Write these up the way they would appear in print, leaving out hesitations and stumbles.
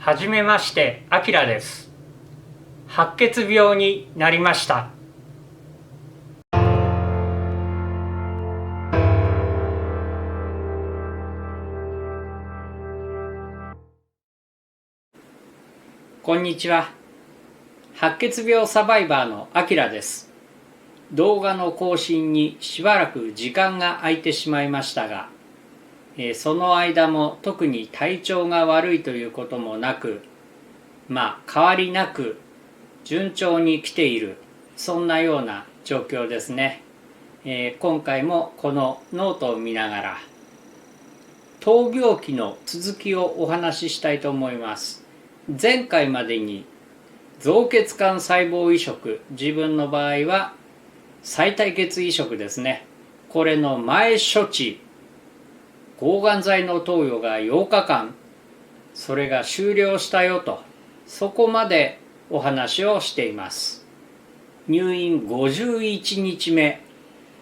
はじめまして、あきらです。白血病になりました。こんにちは。白血病サバイバーのあきらです。動画の更新にしばらく時間が空いてしまいましたが、その間も特に体調が悪いということもなく、変わりなく順調に来ている、そんなような状況ですね。今回もこのノートを見ながら闘病記の続きをお話ししたいと思います。前回までに造血管細胞移植、自分の場合は再体血移植ですね、これの前処置、抗がん剤の投与が8日間、それが終了したよと、そこまでお話をしています。入院51日目、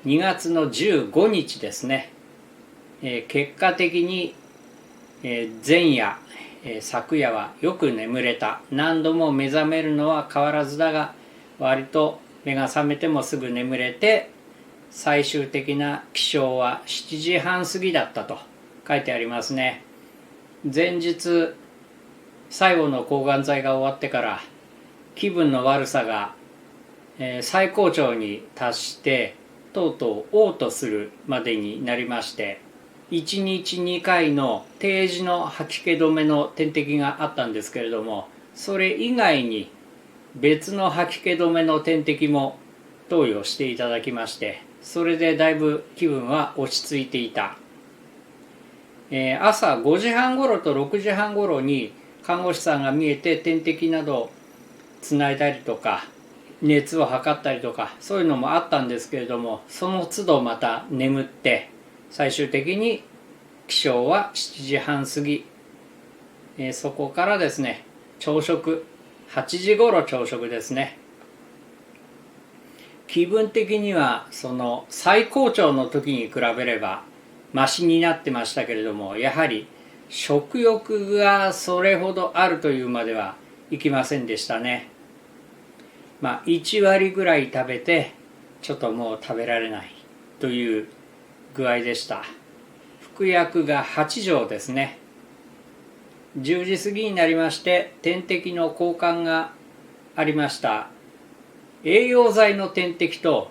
2月の15日ですね。結果的に前夜、昨夜はよく眠れた。何度も目覚めるのは変わらずだが、割と目が覚めてもすぐ眠れて、最終的な起床は7時半過ぎだったと書いてありますね。前日、最後の抗がん剤が終わってから気分の悪さが、最高潮に達して、とうとう嘔吐するまでになりまして、1日2回の定時の吐き気止めの点滴があったんですけれども、それ以外に別の吐き気止めの点滴も投与していただきまして、それでだいぶ気分は落ち着いていた。朝5時半ごろと6時半ごろに看護師さんが見えて点滴などつないだりとか熱を測ったりとか、そういうのもあったんですけれども、その都度また眠って、最終的に起床は7時半過ぎ、そこからですね、朝食、8時ごろ朝食ですね。気分的にはその最高潮の時に比べればマシになってましたけれども、やはり食欲がそれほどあるというまではいきませんでしたね。1割ぐらい食べてちょっともう食べられないという具合でした。服薬が8錠ですね。10時過ぎになりまして点滴の交換がありました。栄養剤の点滴と、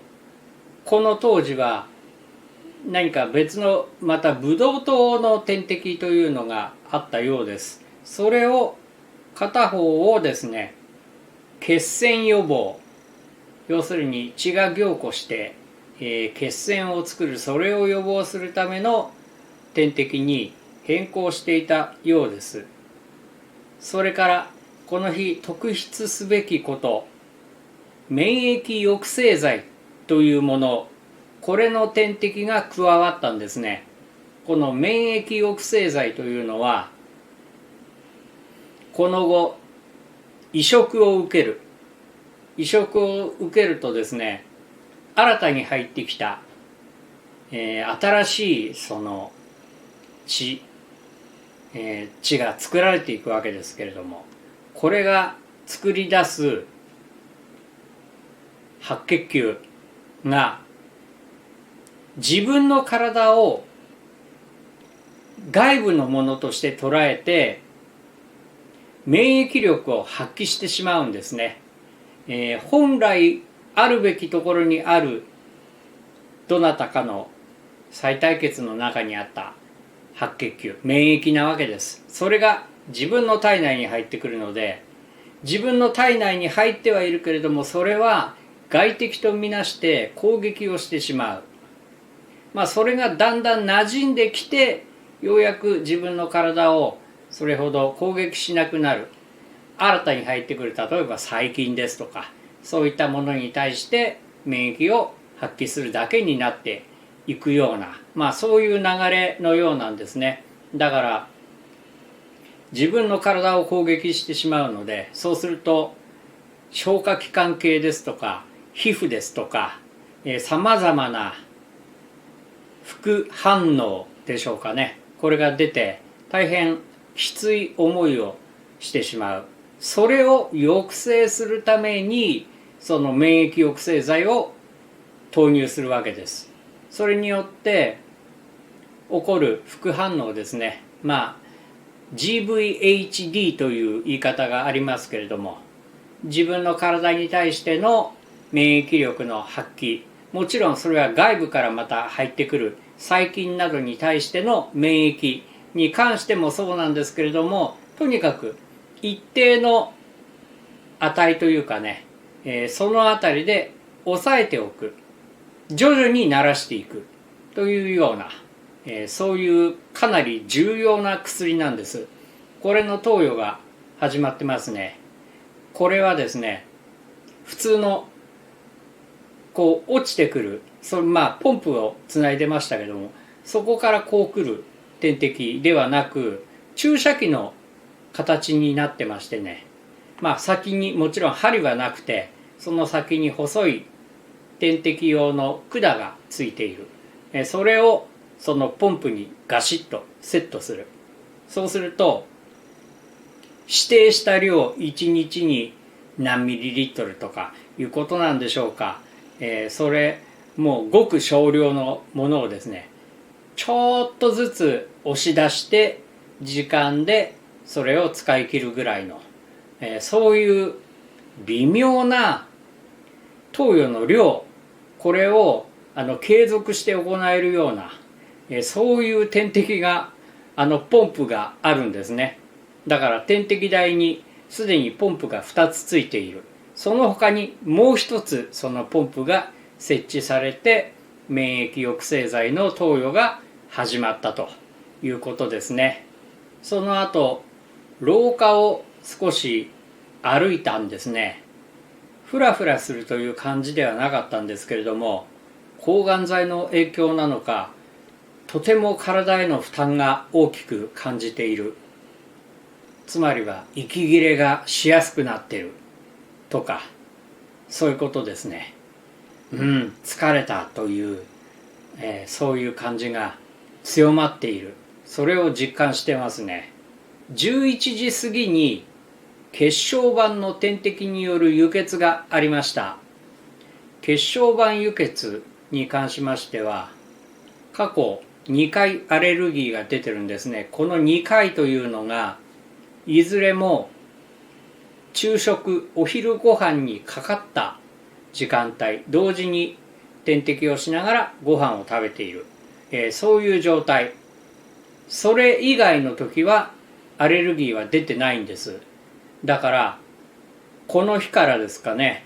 この当時は何か別のまたブドウ糖の点滴というのがあったようです。それを片方をですね、血栓予防、要するに血が凝固して、血栓を作る、それを予防するための点滴に変更していたようです。それからこの日特筆すべきこと、免疫抑制剤というもの、これの点滴が加わったんですね。この免疫抑制剤というのは、この後移植を受ける。移植を受けるとですね、新たに入ってきた、新しいその血が作られていくわけですけれども、これが作り出す白血球が自分の体を外部のものとして捉えて免疫力を発揮してしまうんですね。本来あるべきところにあるどなたかの再体血の中にあった白血球、免疫なわけです。それが自分の体内に入ってくるので、自分の体内に入ってはいるけれども、それは外敵とみなして攻撃をしてしまう。それがだんだん馴染んできて、ようやく自分の体をそれほど攻撃しなくなる。新たに入ってくる、例えば細菌ですとか、そういったものに対して免疫を発揮するだけになっていくような、そういう流れのようなんですね。だから自分の体を攻撃してしまうので、そうすると消化器官系ですとか皮膚ですとか、さまざまな副反応でしょうかね、これが出て大変きつい思いをしてしまう。それを抑制するためにその免疫抑制剤を投入するわけです。それによって起こる副反応ですね、GVHD という言い方がありますけれども、自分の体に対しての免疫力の発揮、もちろんそれは外部からまた入ってくる細菌などに対しての免疫に関してもそうなんですけれども、とにかく一定の値というかね、そのあたりで抑えておく、徐々に慣らしていくというような、そういうかなり重要な薬なんです。これの投与が始まってますね。これはですね、普通のこう落ちてくるポンプをつないでましたけども、そこからこう来る点滴ではなく、注射器の形になってましてね、先にもちろん針はなくて、その先に細い点滴用の管がついている。それをそのポンプにガシッとセットする。そうすると指定した量、1日に何ミリリットルとかいうことなんでしょうか。それもうごく少量のものをですね、ちょっとずつ押し出して時間でそれを使い切るぐらいの、そういう微妙な投与の量、これを継続して行えるような、そういう点滴がポンプがあるんですね。だから点滴台にすでにポンプが2つついている。その他にもう一つそのポンプが設置されて、免疫抑制剤の投与が始まったということですね。その後廊下を少し歩いたんですね。フラフラするという感じではなかったんですけれども、抗がん剤の影響なのか、とても体への負担が大きく感じている。つまりは息切れがしやすくなっているとか、そういうことですね。疲れたという、そういう感じが強まっている。それを実感してますね。11時過ぎに血小板の点滴による輸血がありました。血小板輸血に関しましては、過去2回アレルギーが出てるんですね。この2回というのがいずれも昼食、お昼ご飯にかかった時間帯、同時に点滴をしながらご飯を食べている、そういう状態。それ以外の時はアレルギーは出てないんです。だからこの日からですかね、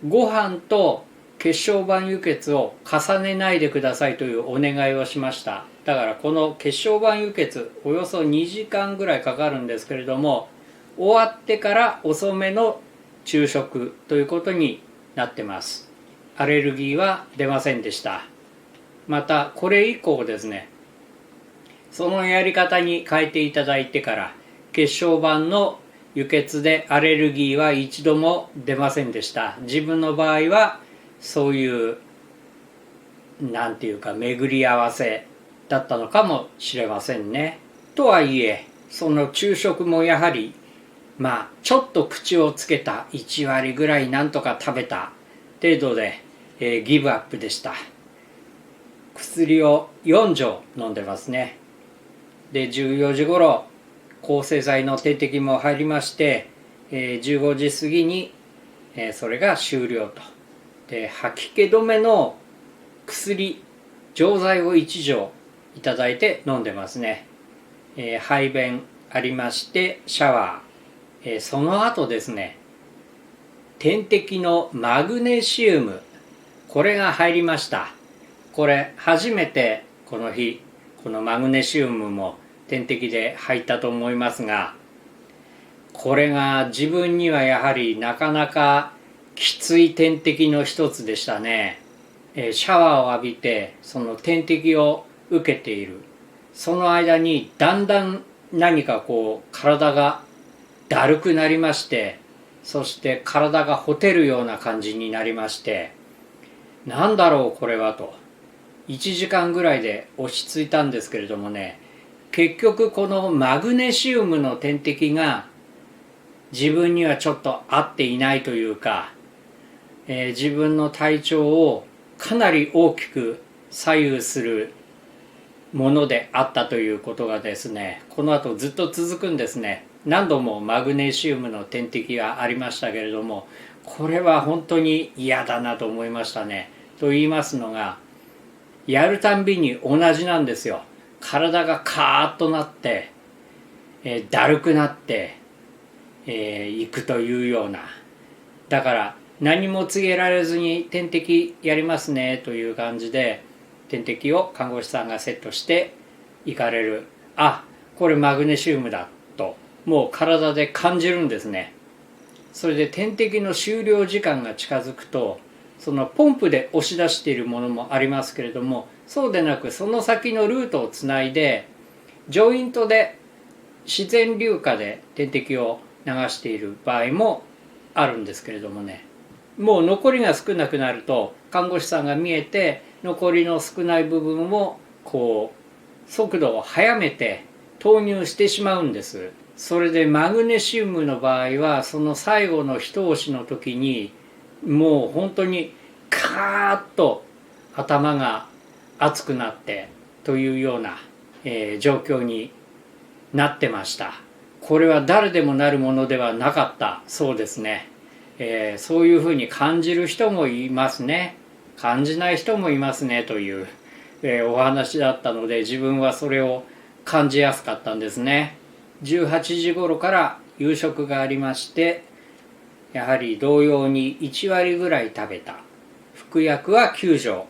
ご飯と血小板輸血を重ねないでくださいというお願いをしました。だからこの血小板輸血およそ2時間ぐらいかかるんですけれども、終わってから遅めの昼食ということになってます。アレルギーは出ませんでした。またこれ以降ですね、そのやり方に変えていただいてから血小板の輸血でアレルギーは一度も出ませんでした。自分の場合はそういうなんていうか巡り合わせだったのかもしれませんね。とはいえその昼食もやはりちょっと口をつけた1割ぐらいなんとか食べた程度で、ギブアップでした。薬を4錠飲んでますね。で14時頃抗生剤の点滴も入りまして、15時過ぎに、それが終了と。で吐き気止めの薬錠剤を1錠いただいて飲んでますね。排便ありましてシャワー、その後ですね、点滴のマグネシウム、これが入りました。これ初めてこの日このマグネシウムも点滴で入ったと思いますが、これが自分にはやはりなかなかきつい点滴の一つでしたね。シャワーを浴びてその点滴を受けているその間にだんだん何か体がだるくなりまして、そして体がほてるような感じになりまして、なんだろうこれはと1時間ぐらいで落ち着いたんですけれどもね、結局このマグネシウムの点滴が自分にはちょっと合っていないというか、自分の体調をかなり大きく左右するものであったということがですね、この後ずっと続くんですね。何度もマグネシウムの点滴がありましたけれども、これは本当に嫌だなと思いましたね。と言いますのが、やるたんびに同じなんですよ。体がカーッとなって、だるくなって、いくというような。だから何も告げられずに点滴やりますねという感じで、点滴を看護師さんがセットして行かれる。あ、これマグネシウムだともう体で感じるんですね。それで点滴の終了時間が近づくと、そのポンプで押し出しているものもありますけれども、そうでなくその先のルートをつないでジョイントで自然流下で点滴を流している場合もあるんですけれどもね、もう残りが少なくなると看護師さんが見えて、残りの少ない部分をこう速度を速めて投入してしまうんです。それでマグネシウムの場合はその最後の一押しの時にもう本当にカーッと頭が熱くなってというような、状況になってました。これは誰でもなるものではなかったそうですね。そういうふうに感じる人もいますね、感じない人もいますねという、お話だったので、自分はそれを感じやすかったんですね。18時頃から夕食がありまして、やはり同様に1割ぐらい食べた。服薬は9錠、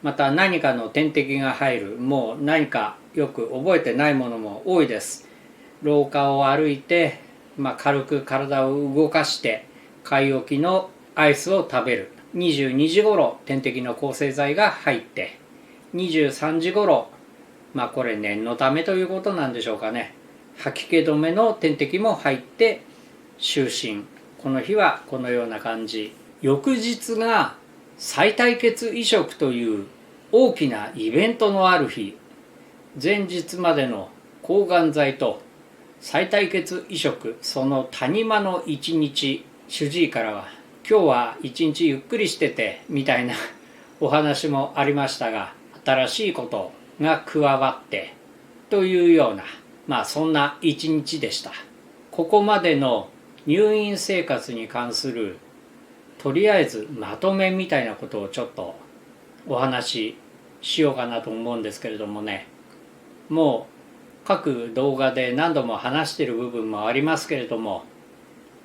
また何かの点滴が入る、もう何かよく覚えてないものも多いです。廊下を歩いて、軽く体を動かして買い置きのアイスを食べる。22時頃点滴の抗生剤が入って、23時頃、これ念のためということなんでしょうかね、吐き気止めの点滴も入って就寝。この日はこのような感じ。翌日が再対血移植という大きなイベントのある日、前日までの抗がん剤と再対血移植、その谷間の一日、主治医からは今日は一日ゆっくりしててみたいなお話もありましたが、新しいことが加わってというような、そんな一日でした。ここまでの入院生活に関するとりあえずまとめみたいなことをちょっとお話ししようかなと思うんですけれどもね、もう各動画で何度も話している部分もありますけれども、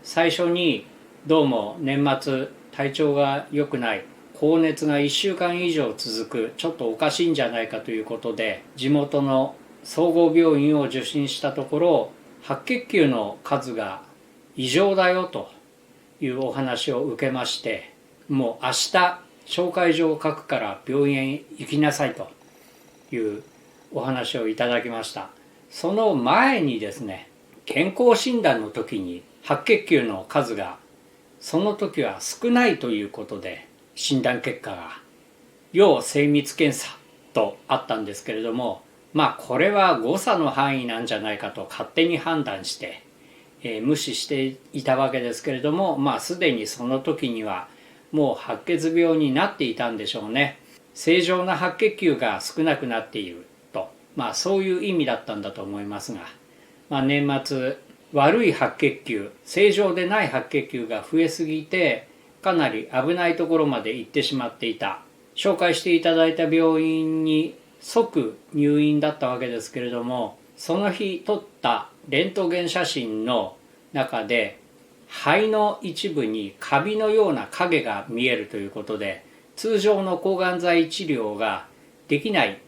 最初にどうも年末体調が良くない、高熱が1週間以上続く、ちょっとおかしいんじゃないかということで地元の総合病院を受診したところ、白血球の数が異常だよというお話を受けまして、もう明日紹介状を書くから病院へ行きなさいというお話をいただきました。その前にですね、健康診断の時に白血球の数がその時は少ないということで、診断結果が要精密検査とあったんですけれども、これは誤差の範囲なんじゃないかと勝手に判断して、無視していたわけですけれども、すでにその時にはもう白血病になっていたんでしょうね。正常な白血球が少なくなっていると、そういう意味だったんだと思いますが、年末悪い白血球、正常でない白血球が増えすぎてかなり危ないところまで行ってしまっていた。紹介していただいた病院に即入院だったわけですけれども、その日撮ったレントゲン写真の中で肺の一部にカビのような影が見えるということで、通常の抗がん剤治療ができない、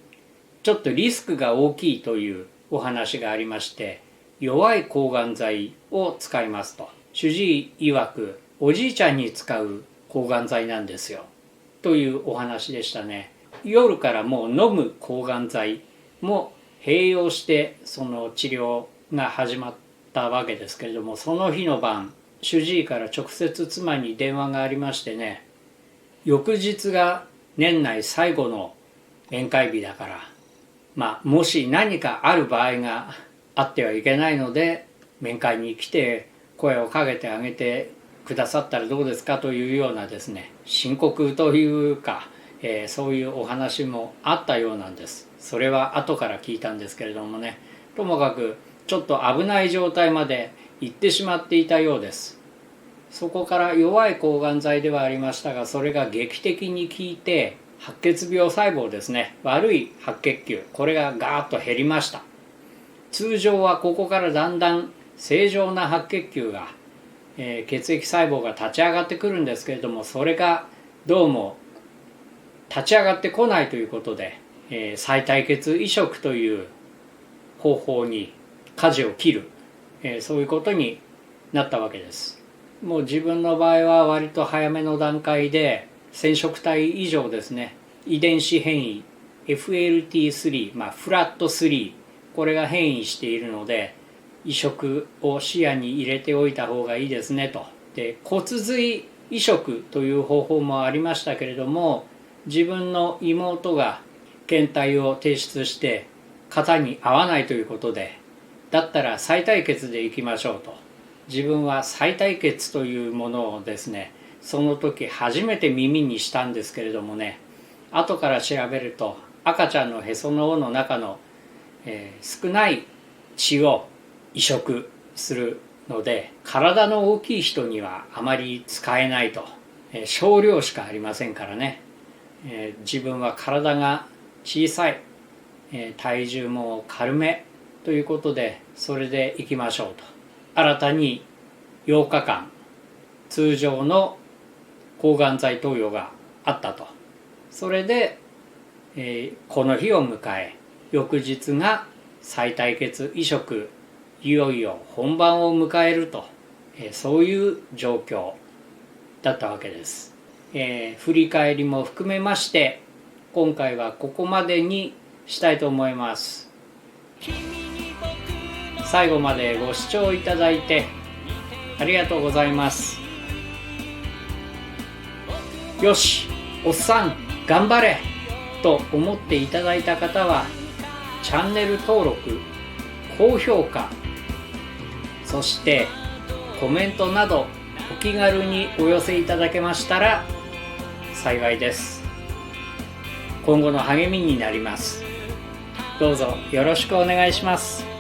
ちょっとリスクが大きいというお話がありまして、弱い抗がん剤を使いますと。主治医曰くおじいちゃんに使う抗がん剤なんですよというお話でしたね。夜からもう飲む抗がん剤も併用してその治療が始まったわけですけれども、その日の晩主治医から直接妻に電話がありましてね、翌日が年内最後の宴会日だからもし何かある場合があってはいけないので、面会に来て声をかけてあげてくださったらどうですかというようなですね、申告というか、そういうお話もあったようなんです。それは後から聞いたんですけれどもね、ともかくちょっと危ない状態まで行ってしまっていたようです。そこから弱い抗がん剤ではありましたが、それが劇的に効いて白血病細胞ですね、悪い白血球、これがガーッと減りました。通常はここからだんだん正常な白血球が、血液細胞が立ち上がってくるんですけれども、それがどうも立ち上がってこないということで、再体血移植という方法に舵を切る、そういうことになったわけです。もう自分の場合は割と早めの段階で染色体異常ですね、遺伝子変異 FLT3、フラット3、これが変異しているので移植を視野に入れておいた方がいいですねと。で、骨髄移植という方法もありましたけれども、自分の妹が検体を提出して型に合わないということで、だったら再体血でいきましょうと。自分は再体血というものをですね、その時初めて耳にしたんですけれどもね、後から調べると赤ちゃんのへその緒の中の、少ない血を移植するので、体の大きい人にはあまり使えないと、少量しかありませんからね、自分は体が小さい、体重も軽めということで、それでいきましょうと。新たに8日間通常の抗がん剤投与があったと。それで、この日を迎え、翌日が再体血移植、いよいよ本番を迎えると、そういう状況だったわけです。振り返りも含めまして今回はここまでにしたいと思います。最後までご視聴いただいてありがとうございます。よし、おっさん頑張れと思っていただいた方はチャンネル登録、高評価、そしてコメントなどお気軽にお寄せいただけましたら幸いです。今後の励みになります。どうぞよろしくお願いします。